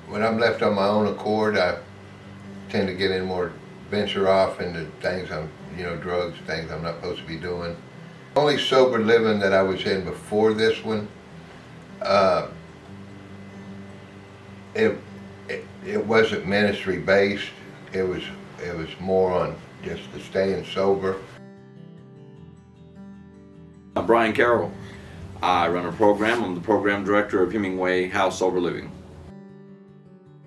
when I'm left on my own accord, I tend to get in more, venture off into things drugs, things I'm not supposed to be doing. The only sober living that I was in before this one, it wasn't ministry based. It was more on just the staying sober. I'm Brian Carroll. I run a program. I'm the program director of Hemingway House Sober Living.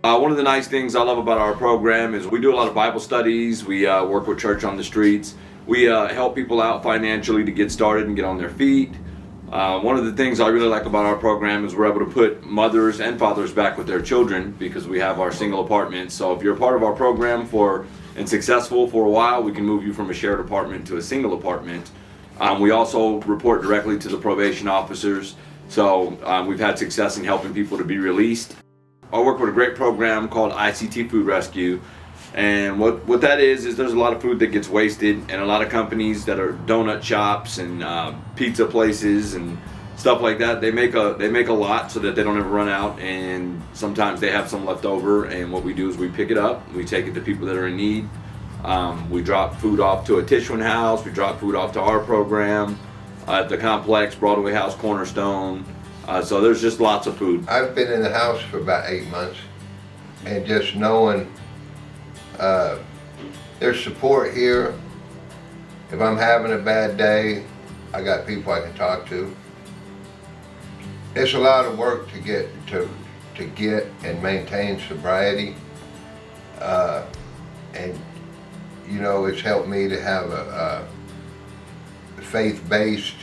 One of the nice things I love about our program is we do a lot of Bible studies. We work with Church on the Streets. We help people out financially to get started and get on their feet. One of the things I really like about our program is we're able to put mothers and fathers back with their children because we have our single apartments. So if you're a part of our program and successful for a while, we can move you from a shared apartment to a single apartment. We also report directly to the probation officers. So we've had success in helping people to be released. I work with a great program called Ict Food Rescue. And what that is there's a lot of food that gets wasted, and a lot of companies that are donut shops and pizza places and stuff like that, they make a lot so that they don't ever run out, and sometimes they have some left over, and what we do is we pick it up, we take it to people that are in need. We drop food off to a Tishwin house, we drop food off to our program at the complex, Broadway House, Cornerstone. So there's just lots of food. I've been in the house for about 8 months, and just knowing there's support here. If I'm having a bad day, I got people I can talk to. It's a lot of work to get and maintain sobriety, and it's helped me to have a faith-based,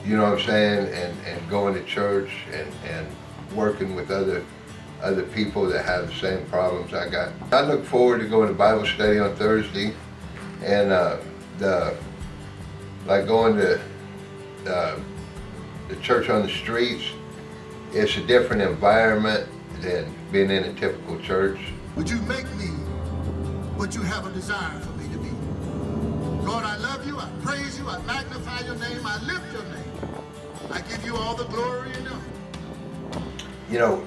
you know what I'm saying, and going to church and working with other people that have the same problems I got. I look forward to going to Bible study on Thursday, and going to the church on the streets. It's a different environment than being in a typical church. Would you make me what you have a desire for me to be? Lord, I love you, I praise you, I magnify your name, I lift your name. I give you all the glory and honor.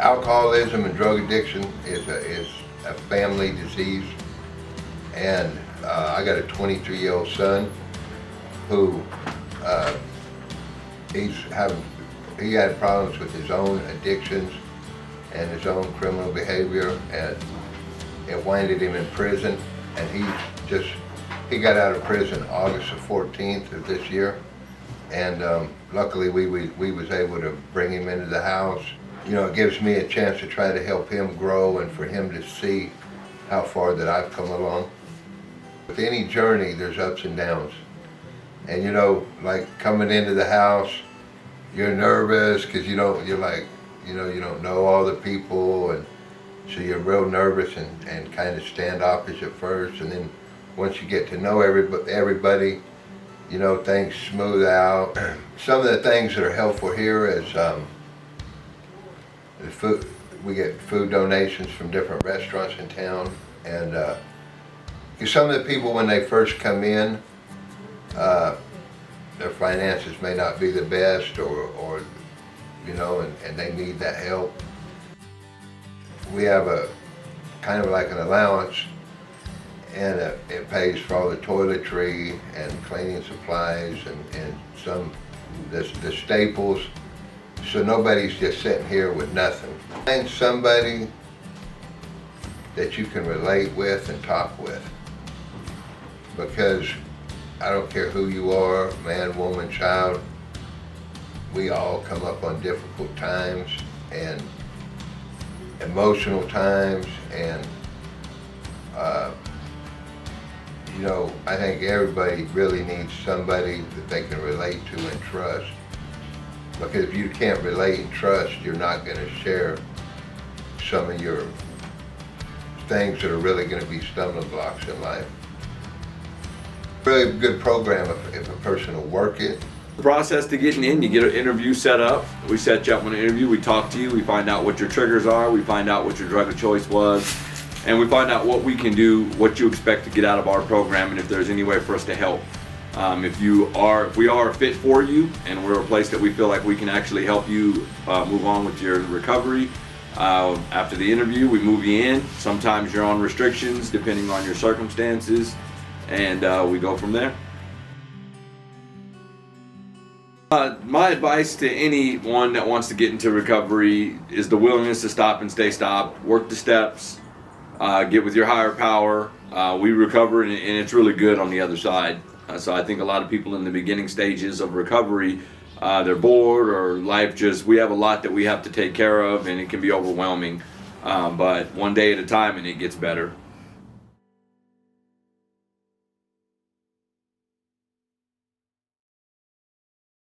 Alcoholism and drug addiction is a family disease, and I got a 23-year-old son who he had problems with his own addictions and his own criminal behavior, and it winded him in prison, and he got out of prison August the 14th of this year, and luckily we was able to bring him into the house. It gives me a chance to try to help him grow and for him to see how far that I've come along. With any journey, there's ups and downs. And like coming into the house, you're nervous because you don't know all the people, and so you're real nervous and kind of standoffish at first. And then once you get to know everybody, things smooth out. Some of the things that are helpful here is the food. We get food donations from different restaurants in town, and because some of the people, when they first come in, their finances may not be the best, or and they need that help. We have a kind of like an allowance, and it pays for all the toiletry and cleaning supplies and some the staples. So nobody's just sitting here with nothing. Find somebody that you can relate with and talk with, because I don't care who you are, man, woman, child, we all come up on difficult times and emotional times, and I think everybody really needs somebody that they can relate to and trust. Because if you can't relate and trust, you're not going to share some of your things that are really going to be stumbling blocks in life. Really good program if a person will work it. The process to getting in, you get an interview set up. We set you up with an interview, we talk to you, we find out what your triggers are, we find out what your drug of choice was, and we find out what we can do, what you expect to get out of our program, and if there's any way for us to help. If we are a fit for you, and we're a place that we feel like we can actually help you move on with your recovery, After the interview, we move you in. Sometimes you're on restrictions depending on your circumstances, and we go from there. My advice to anyone that wants to get into recovery is the willingness to stop and stay stopped, work the steps, get with your higher power. We recover, and it's really good on the other side. So I think a lot of people in the beginning stages of recovery, they're bored or life we have a lot that we have to take care of, and it can be overwhelming. But one day at a time, and it gets better.